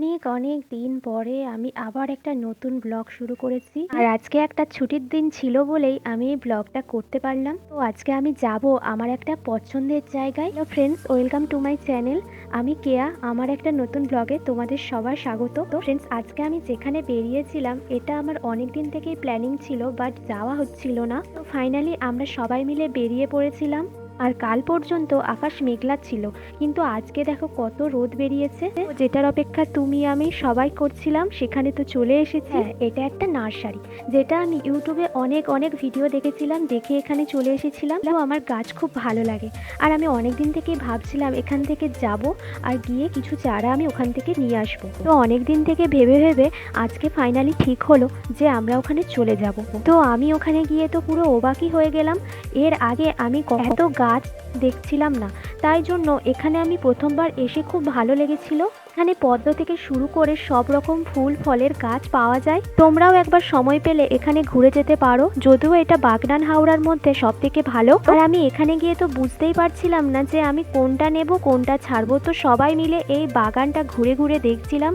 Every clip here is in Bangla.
অনেক অনেক দিন পরে আমি আবার একটা নতুন ব্লগ শুরু করেছি। আর আজকে একটা ছুটির দিন ছিল বলেই আমি এই ব্লগটা করতে পারলাম। তো আজকে আমি যাব আমার একটা পছন্দের জায়গায়। Hello friends, welcome to my channel. আমি কেয়া, আমার একটা নতুন ব্লগে তোমাদের সবার স্বাগত। তো ফ্রেন্ডস, আজকে আমি যেখানে বেরিয়েছিলাম এটা আমার অনেক দিন থেকেই প্ল্যানিং ছিল, বাট যাওয়া হচ্ছিল না। তো ফাইনালি আমরা সবাই মিলে বেরিয়ে পড়েছিলাম। আর কাল পর্যন্ত আকাশ মেঘলা ছিল, কিন্তু আজকে দেখো কত রোদ বেরিয়েছে। যেটার অপেক্ষা তুমি আমি সবাই করছিলাম সেখানে তো চলে এসেছি। হ্যাঁ, এটা একটা নার্সারি, যেটা আমি ইউটিউবে অনেক অনেক ভিডিও দেখেছিলাম, দেখে এখানে চলে এসেছিলাম। তো আমার গাছ খুব ভালো লাগে, আর আমি অনেক দিন থেকেই ভাবছিলাম এখান থেকে যাব আর গিয়ে কিছু চারা আমি ওখান থেকে নিয়ে আসবো। তো অনেক দিন থেকে ভেবে ভেবে আজকে ফাইনালি ঠিক হলো যে আমরা ওখানে চলে যাব। তো আমি ওখানে গিয়ে তো পুরো অবাকই হয়ে গেলাম। এর আগে আমি এত গাছ দেখছিলাম না, তাই জন্য এখানে আমি প্রথমবার এসে খুব ভালো লেগেছিল। এখানে পদ্ম থেকে শুরু করে সব রকম ফুল ফলের গাছ পাওয়া যায়। তোমরাও একবার সময় পেলে এখানে ঘুরে যেতে পারো, যদিও এটা বাগনান হাওড়ার মধ্যে সব থেকে ভালো। আর আমি এখানে গিয়ে তো বুঝতেই পারছিলাম না যে আমি কোনটা নেব কোনটা ছাড়বো। তো সবাই মিলে এই বাগানটা ঘুরে ঘুরে দেখছিলাম,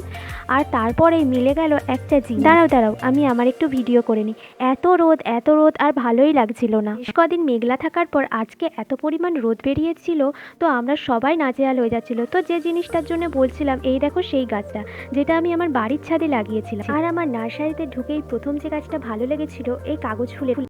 আর তারপরেই মিলে গেল একটা জিনিস। দাঁড়াও আমি আমার একটু ভিডিও করে নিই। এত রোদ আর ভালোই লাগছিল না। বেশ কদিন মেঘলা থাকার পর আজকে এত পরিমাণ রোদ বেরিয়েছিল, তো আমরা সবাই নাজেহাল হয়ে যাচ্ছিল। তো যে জিনিসটার জন্য বলছিলাম, এই দেখো সেই গাছটা, যেটা আমি আমার বাড়ির ছাদে লাগিয়েছিলাম। আর আমার নার্সারিতে ঢুকেই প্রথম যে গাছটা ভালো লেগেছিল এই কাগজ ফুলের।